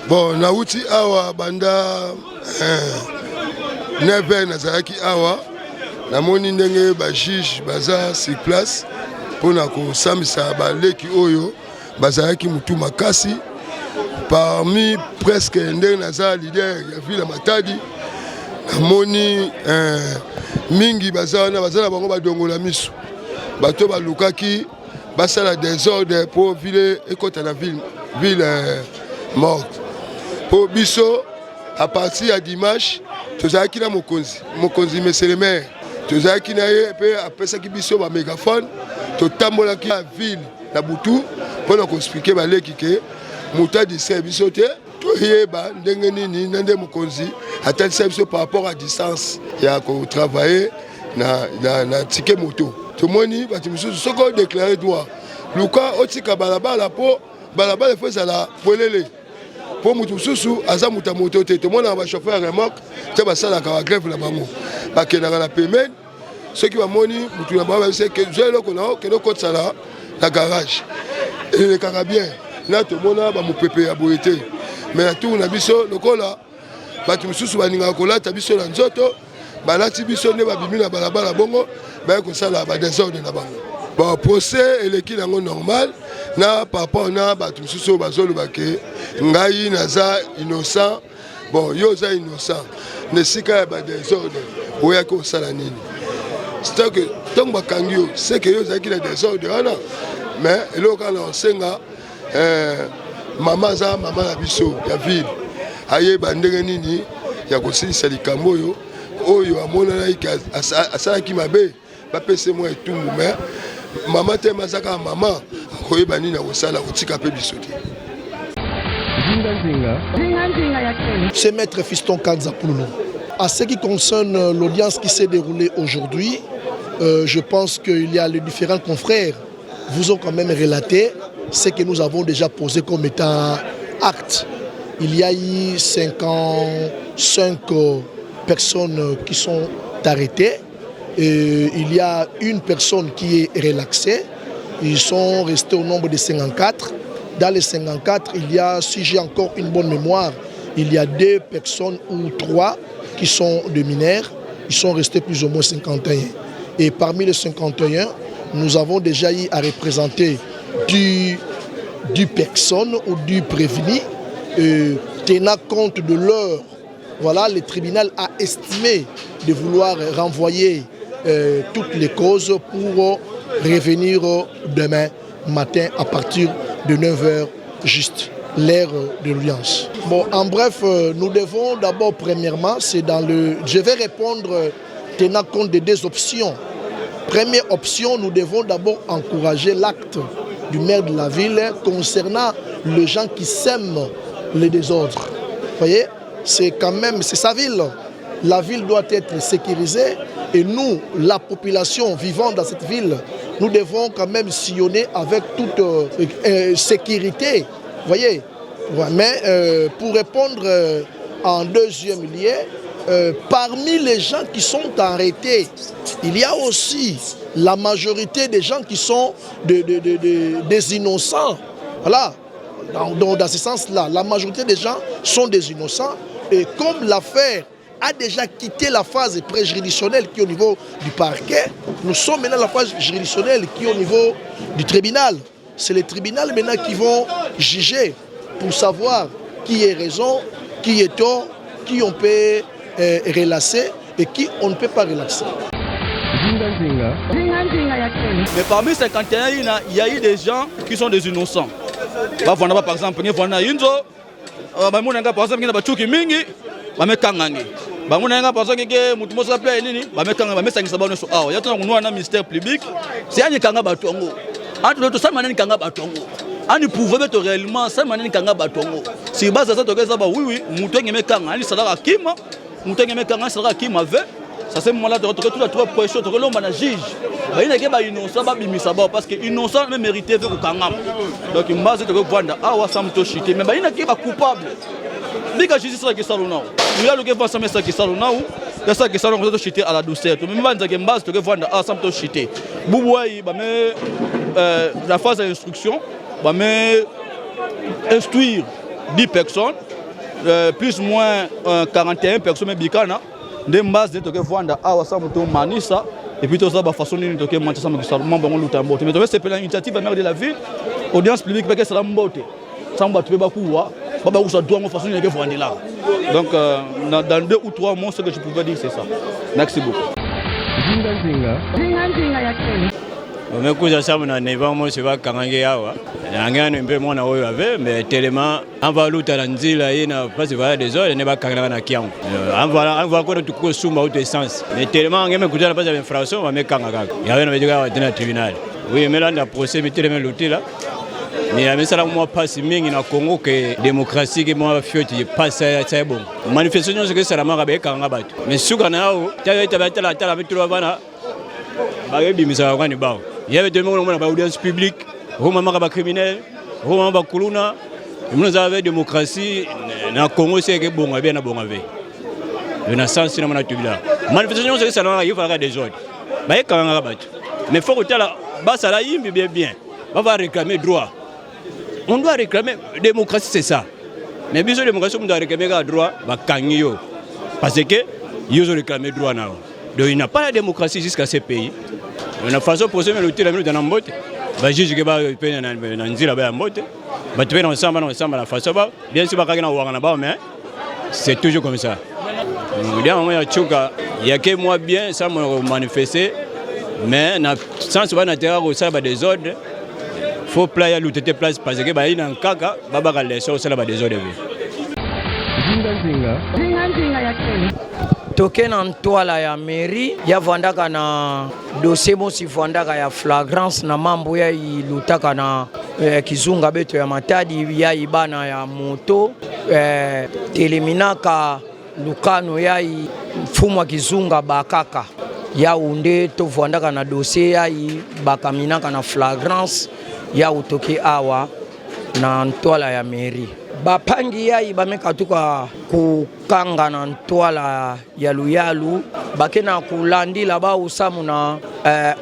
Bon, nauti awa banda 9h nazalaki awa namoni ndenge ba juge baza sur place pona ko samisa baleki oyo bazalaki mutu makasi parmi presque ndenge naza leader ya ville Matadi namoni mingi baza na bango badongola misu bato balukaki basala désordre pour ville ekota na ville morte. Pour biso, à partir de dimanche, tous les qui na mokonzi monsieur le maire, tous les qui na pe après ça qui biso ba mégaphone, to tambola ki la ville la Butu pour nous expliquer ba leki ke muta di service te to yeba ndenge nini ndenge mokonzi atali service par rapport à distance ya ko travailler na ticket moto. Tout le monde va te soko déclarer droit. Luka otika balabala po balabala faut ça la polele. Pour mutu susu aza muta moto te monde na ba chauffeur remorque te ba sala ka grève la bango ba ke na la paiement ceux qui va moni mutu na ba c'est que je le connais que le code sala la garage et le carabien là tout monde ba mu pepe ya boité mais na tout na biso lokola ba tu susu ba ninga kola ta biso na nzoto ba lati biso ne ba bimi na balabala bongo ba ko sala ba désordre na bango. Bon, procès est normal. Na papa na batu suso bazolo bake ngai naza innocent. Bon, yo za innocent. Ne sika ba désordre. Oya ko sala nini. C'est que tant bakangio, c'est que yo za ki la désordre ana. Mais eloko na senga mama la biso ya ville. Aye bandenge nini ya ko silisa likambo yo. Oyo amona na iki asala ki mabe. Ba pese mo etumu mais maman te mazaka maman koyeba nini akosala kotika pe biso te. C'est Maître Fiston Kanza pour nous. À ce qui concerne l'audience qui s'est déroulée aujourd'hui, je pense qu'il y a les différents confrères vous ont quand même relaté ce que nous avons déjà posé comme état acte. Il y a eu 55 personnes qui sont arrêtées. Et il y a une personne qui est relaxée. Ils sont restés au nombre de 54. Dans les 54, il y a, si j'ai encore une bonne mémoire, il y a 2 personnes ou 3 qui sont des mineurs. Ils sont restés plus ou moins 51. Et parmi les 51, nous avons déjà eu à représenter du personne ou du prévenu. Tenant compte de l'heure, voilà, le tribunal a estimé de vouloir renvoyer toutes les causes pour revenir demain matin à partir de 9h juste, l'heure de l'audience. Bon, en bref, nous devons d'abord, premièrement, c'est dans le... Je vais répondre tenant compte des 2 options. Première option, nous devons d'abord encourager l'acte du maire de la ville concernant les gens qui sèment les désordres. Vous voyez, c'est quand même, c'est sa ville. La ville doit être sécurisée et nous, la population vivant dans cette ville, nous devons quand même sillonner avec toute sécurité. Vous voyez, mais pour répondre en deuxième lieu, parmi les gens qui sont arrêtés, il y a aussi la majorité des gens qui sont des innocents. Voilà. Dans ce sens-là, la majorité des gens sont des innocents. Et comme l'affaire a déjà quitté la phase pré-juridictionnelle qui est au niveau du parquet, nous sommes maintenant à la phase juridictionnelle qui est au niveau du tribunal. C'est les tribunaux maintenant qui vont juger pour savoir qui est raison, qui est tort, qui on peut relasser et qui on ne peut pas relaxer. Mais parmi 51, il y a eu des gens qui sont des innocents. Par exemple, par exemple, Bangunanga parce que mutumo sapia nini bamekanga bamesangisa bano so awa yatona kunwa na ministère public c'est ani kanga batongo entre to sama nani kanga batongo ani pouvoir beto réellement sama nani kanga batongo si base ça tokeza ba oui mutu ngemekanga ani sala akima mutu ngemekanga sala akima ve ça c'est moment là de retrouver toute la trop pression to lomba na juge ba ina ke ba innocent ba bimisa ba parce que innocent ne mérité ve kanga donc mbase to ko vanda awa samto chité mais ba ina ke ba coupable bika justice la kisalo nao il y a le que va s'amener ça kisalo nao c'est ça kisalo on doit chiter à la douceur tout même banza kembase to que vanda a samto chiter bubuai ba me la phase d'instruction ba me instruire 10 personnes, plus ou moins 41 personnes, mais bikana, des masses de toke Vanda, Awasa, Mouton, Manissa, et puis tout ça, la façon de toke Manchester, Maguisarman, Bangon, Lutambo. Mais c'est une initiative à maire de la ville, audience publique, parce que c'est la mbote. Ça m'a tué beaucoup, Baba Oussa doit me façon de Vanda là. Donc, dans 2 ou 3 mois, ce que je pouvais dire, c'est ça. Merci beaucoup. Mekuza samu na neva mo se ba kangange yawa ngana mpe mona oyo ave mais tellement enva luta na nzila ina parce va des heures ne ba kangana na kiango enva ko to ko sumba auto essence mais tellement ngeme kujana pas infraction va me kangaka yawe na bejuga wa tena tribunal oui mais là na procès bitere me lutila mais ya mesala mo passe mingi na Congo que démocratie que mo fioti passe ça bon manifestation ce que ça la maka be kanga batu mais suka na o ta la bitro bana ba bimisa kwa ni bao. Il y avait des moments où on a audience publique, où on a des criminels, où on a des colons. Nous avons la démocratie, dans le Congo, c'est que bon, bien, bon, avec. Le naissance, c'est dans la tubula. Manifestation, c'est que ça n'a pas des ordres. Mais quand on a battu. Mais il faut que la base à la bien. On va réclamer droit. On doit réclamer démocratie, c'est ça. Mais bien sûr, la démocratie, on doit réclamer droit, parce que ils ont réclamé droit. Donc il n'y a pas la démocratie jusqu'à ces pays. On a façon pour se mettre le minute dans l'ambote. Bah juge que bah peine dans nzila ba ambote. Bah tu es ensemble la façon bah bien sûr ba kana wanga ba mais c'est toujours comme ça. Ndia mama ya chuka ya que moi bien ça me manifester mais na sens ba na terre au ça ba des ordres. Faut player lutter place parce que ba ina nkaka baba ka leso ça ba des ordres. Toke na ntwala ya mairie ya vandaka na dossier mosi vandaka ya flagrance na mambo ya ilutaka na kizunga beto ya matadi ya ibana ya moto teleminaka lukano ya mfumo wa kizunga bakaka ya unde to vandaka na dossier ya bakaminaka na flagrance ya utoke awa na ntwala ya mairie. Bapangi ya bameka tuka kukanga na ntwala ya luyalu bakena kulandila ba usamu na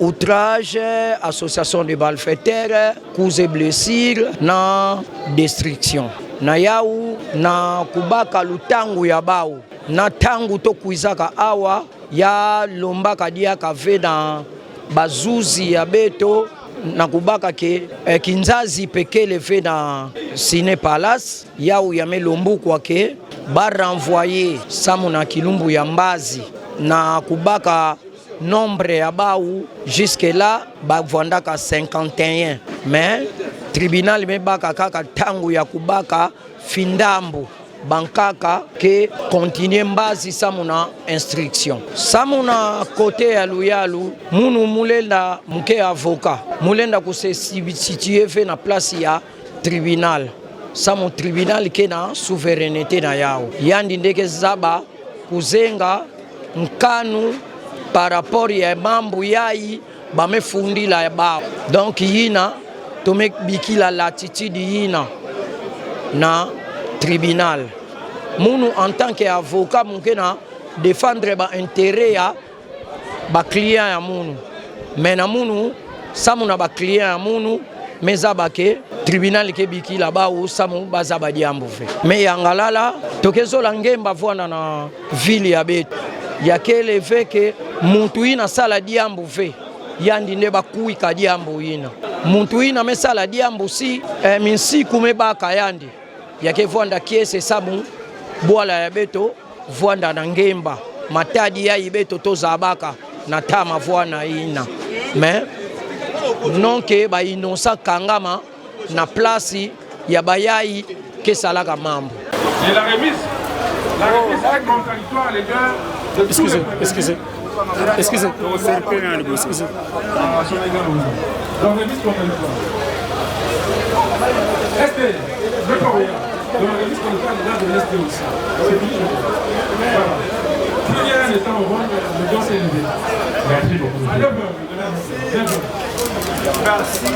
outrage, association de malfaiteurs, cause et blessure na destruction na yau na kubaka lutangu ya bau na tangu to kuizaka awa ya lombaka dia kave na bazuzi ya beto na kubaka ke kinzazi pekele fe na Cine Palace yau ya melombu kwa ke ba renvoyer samu na kilumbu ya mbazi na kubaka nombre ya bau jusque là ba vandaka 51 mais tribunal me baka kaka tangu ya kubaka findambu bankaka ke continue mbazi samuna instruction samuna kote ya luyalu munu mulenda mke avocat mulenda kuse situer fe na place ya tribunal samu tribunal ke na souveraineté na yao yandi ndeke zaba kuzenga nkanu par rapport ya mambo yai bamefundila ya bao donc yina tomek bikila latitude yina na tribunal. Munu en tant qu'avocat mukena défendre ba intérêt ya ba client ya munu. Mais na munu samuna ba client ya munu meza bake tribunal ke biki la ba ou samu baza ba diambo fe. Mais yangalala tokezo la ngemba vwana na ville ya betu. Ya kele fe ke muntu ina sala diambo fe. Yandi ne ba kuika diambo ina. Muntu ina mesala diambo si minsi kumeba kayandi. Yake vwanda kiese samu bwala ya beto vwanda na ngemba matadi ya ibeto to zabaka na tama vwana ina mais non ke ba innocent kangama na place ya bayai ke salaka mambo. Et la remise avec mon territoire les gars. Excusez. Donc remise pour territoire. Restez. Donc, on a dit qu'on parle de l'Est aussi. C'est tout. Voilà. Plus il y a un état au monde, le don s'est élevé. Merci beaucoup. Merci,